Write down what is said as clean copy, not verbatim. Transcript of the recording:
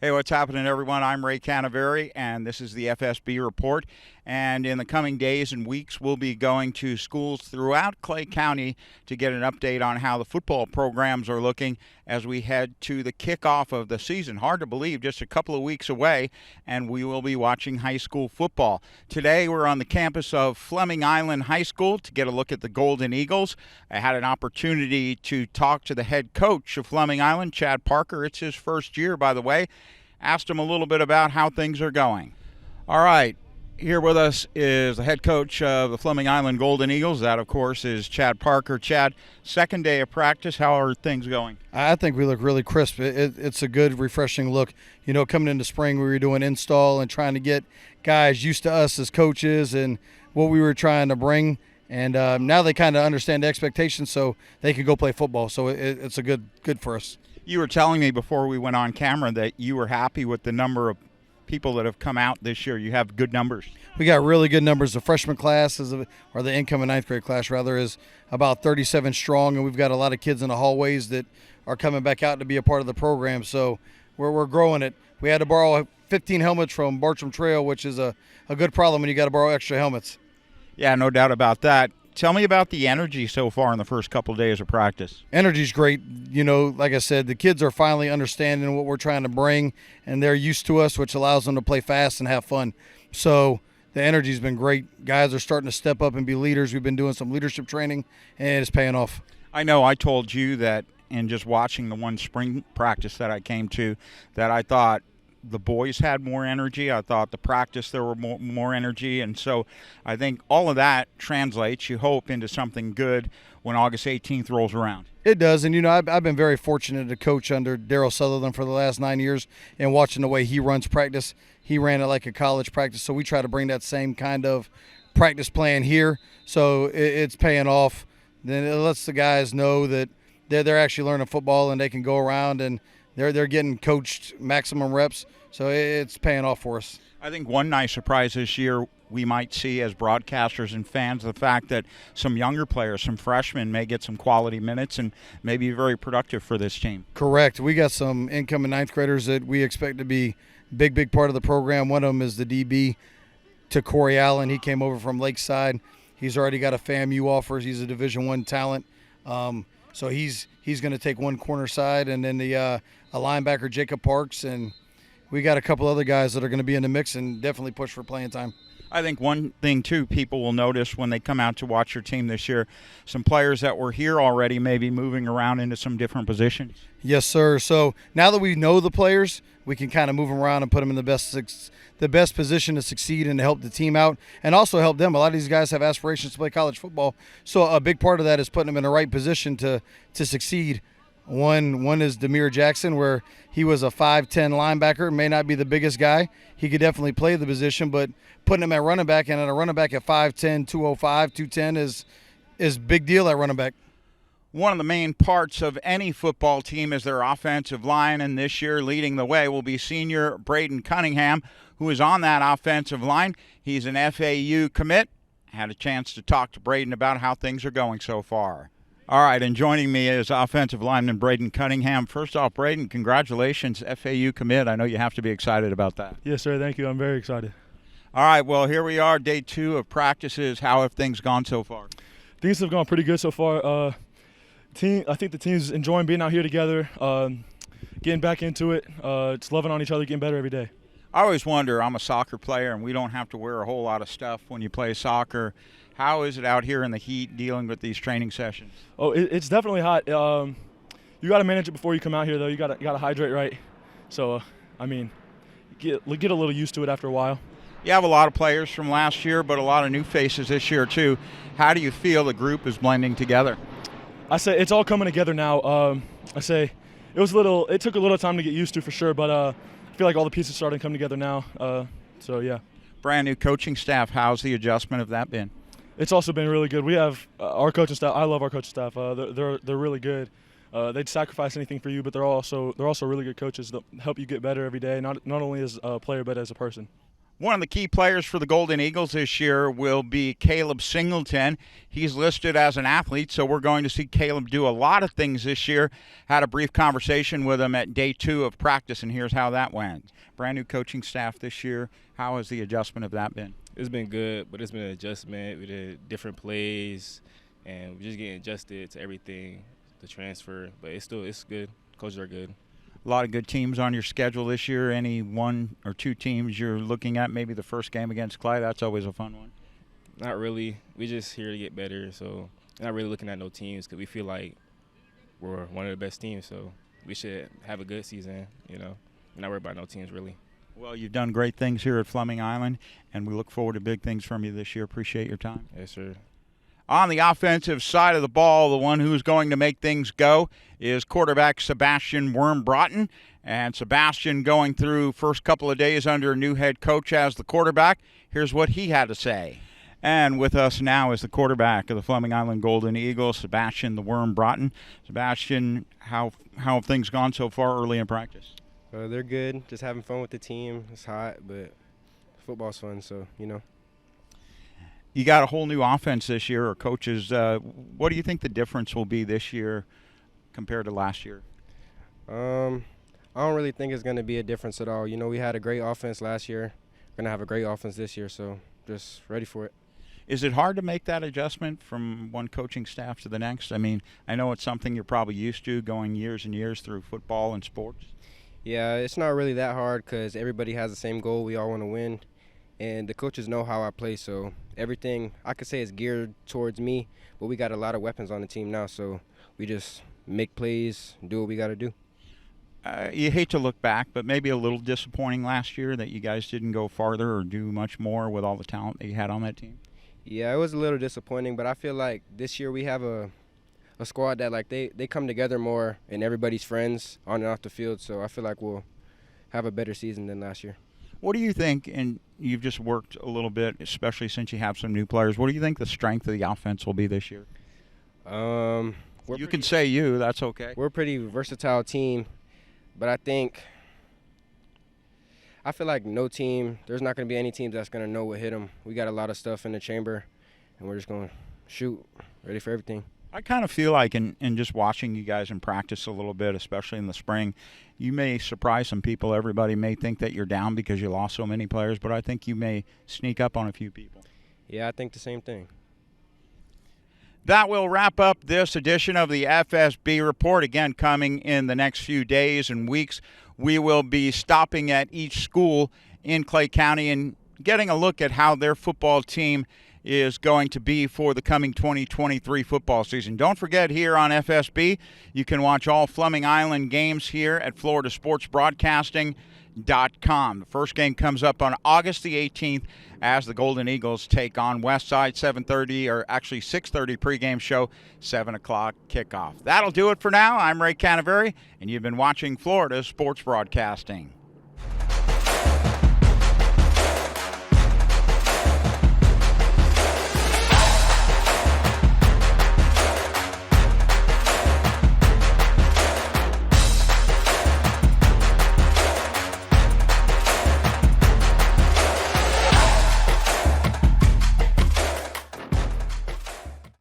Hey, what's happening, everyone? I'm Ray Canaveri, and this is the FSB Report. And in the coming days and weeks, we'll be going to schools throughout Clay County to get an update on how the football programs are looking as we head to the kickoff of the season. Hard to believe, just a couple of weeks away, and we will be watching high school football. Today, we're on the campus of Fleming Island High School to get a look at the Golden Eagles. I had an opportunity to talk to the head coach of Fleming Island, Chad Parker. It's his first year, by the way. Asked him a little bit about how things are going. All right, here with us is the head coach of the Fleming Island Golden Eagles. That, of course, is Chad Parker. Chad, second day of practice. How are things going? I think we look really crisp. It's a good, refreshing look. You know, coming into spring, we were doing install and trying to get guys used to us as coaches and what we were trying to bring. And now they kind of understand the expectations, so they can go play football. So it's a good for us. You were telling me before we went on camera that you were happy with the number of people that have come out this year. You have good numbers. We got really good numbers. The freshman class, or the incoming ninth grade class, rather, is about 37 strong, and we've got a lot of kids in the hallways that are coming back out to be a part of the program. So we're growing it. We had to borrow 15 helmets from Bartram Trail, which is a good problem when you got to borrow extra helmets. Yeah, no doubt about that. Tell me about the energy so far in the first couple of days of practice. Energy's great. You know, like I said, the kids are finally understanding what we're trying to bring, and they're used to us, which allows them to play fast and have fun. So the energy's been great. Guys are starting to step up and be leaders. We've been doing some leadership training, and it's paying off. I know I told you that in just watching the one spring practice that I came to that I thought the boys had more energy. I thought the practice there were more energy, and so I think all of that translates, you hope, into something good when August 18th rolls around. It does, and you know, I've been very fortunate to coach under Daryl Sutherland for the last 9 years, and watching the way he runs practice. He ran it like a college practice, so we try to bring that same kind of practice plan here, so it's paying off. Then it lets the guys know that they're actually learning football and they can go around and they're getting coached maximum reps, so it's paying off for us. I think one nice surprise this year we might see as broadcasters and fans, the fact that some younger players, some freshmen, may get some quality minutes and may be very productive for this team. Correct. We got some incoming ninth graders that we expect to be big part of the program. One of them is the DB, to Corey Allen. He came over from Lakeside. He's already got a FAMU offer. He's a Division I talent. So he's going to take one corner side, and then a linebacker, Jacob Parks, and we got a couple other guys that are going to be in the mix and definitely push for playing time. I think one thing, too, people will notice when they come out to watch your team this year, some players that were here already may be moving around into some different positions. Yes, sir. So now that we know the players, we can kind of move them around and put them in the best position to succeed and to help the team out and also help them. A lot of these guys have aspirations to play college football, so a big part of that is putting them in the right position to succeed. One is Demir Jackson, where he was a 5'10 linebacker, may not be the biggest guy. He could definitely play the position, but putting him at running back, and at a running back at 5'10", 205, 210 is big deal at running back. One of the main parts of any football team is their offensive line, and this year leading the way will be senior Braden Cunningham, who is on that offensive line. He's an FAU commit. Had a chance to talk to Braden about how things are going so far. All right, and joining me is offensive lineman Braden Cunningham. First off, Braden, congratulations, FAU commit. I know you have to be excited about that. Yes, sir. Thank you. I'm very excited. All right, well, here we are, day 2 of practices. How have things gone so far? Things have gone pretty good so far. I think the team's enjoying being out here together, getting back into it, just loving on each other, getting better every day. I always wonder, I'm a soccer player, and we don't have to wear a whole lot of stuff when you play soccer. How is it out here in the heat dealing with these training sessions? Oh, it's definitely hot. You got to manage it before you come out here, though. You got to hydrate right. So, I mean, get a little used to it after a while. You have a lot of players from last year, but a lot of new faces this year, too. How do you feel the group is blending together? I say it's all coming together now. I say it took a little time to get used to for sure, but I feel like all the pieces starting to come together now. So, yeah. Brand new coaching staff. How's the adjustment of that been? It's also been really good. We have our coaching staff. I love our coaching staff. They're really good. They'd sacrifice anything for you, but they're also really good coaches that help you get better every day, not only as a player but as a person. One of the key players for the Golden Eagles this year will be Caleb Singleton. He's listed as an athlete, so we're going to see Caleb do a lot of things this year. Had a brief conversation with him at day 2 of practice, and here's how that went. Brand new coaching staff this year. How has the adjustment of that been? It's been good, but it's been an adjustment. We did different plays, and we're just getting adjusted to everything, the transfer. But it's good. Coaches are good. A lot of good teams on your schedule this year. Any 1 or 2 teams you're looking at? Maybe the first game against Clay. That's always a fun one. Not really. We just here to get better. So not really looking at no teams because we feel like we're one of the best teams. So we should have a good season. We're not worried about no teams really. Well, you've done great things here at Fleming Island, and we look forward to big things from you this year. Appreciate your time. Yes, sir. On the offensive side of the ball, the one who's going to make things go is quarterback Sebastian Worm. And Sebastian going through first couple of days under a new head coach as the quarterback. Here's what he had to say. And with us now is the quarterback of the Fleming Island Golden Eagles, Sebastian the Worm Broughton. Sebastian, how have things gone so far early in practice? They're good. Just having fun with the team. It's hot, but football's fun, so. You got a whole new offense this year, or coaches. What do you think the difference will be this year compared to last year? I don't really think it's going to be a difference at all. We had a great offense last year. We're going to have a great offense this year, so just ready for it. Is it hard to make that adjustment from one coaching staff to the next? I mean, I know it's something you're probably used to, going years and years through football and sports. Yeah, it's not really that hard because everybody has the same goal. We all want to win. And the coaches know how I play, so everything I could say is geared towards me. But we got a lot of weapons on the team now, so we just make plays, do what we got to do. You hate to look back, but maybe a little disappointing last year that you guys didn't go farther or do much more with all the talent that you had on that team. Yeah, it was a little disappointing, but I feel like this year we have a squad that they come together more and everybody's friends on and off the field, so I feel like we'll have a better season than last year. What do you think, and you've just worked a little bit, especially since you have some new players, what do you think the strength of the offense will be this year? You can say you, that's okay. We're a pretty versatile team, but I feel like no team, there's not going to be any team that's going to know what hit them. We got a lot of stuff in the chamber, and we're just going to shoot, ready for everything. I kind of feel like in just watching you guys in practice a little bit, especially in the spring, you may surprise some people. Everybody may think that you're down because you lost so many players, but I think you may sneak up on a few people. Yeah, I think the same thing. That will wrap up this edition of the FSB Report. Again, coming in the next few days and weeks, we will be stopping at each school in Clay County and getting a look at how their football team is going to be for the coming 2023 football season. Don't forget, here on FSB, you can watch all Fleming Island games here at FloridaSportsBroadcasting.com. The first game comes up on August the 18th as the Golden Eagles take on Westside, 7:30, or actually 6:30 pregame show, 7 o'clock kickoff. That'll do it for now. I'm Ray Canaveri, and you've been watching Florida Sports Broadcasting.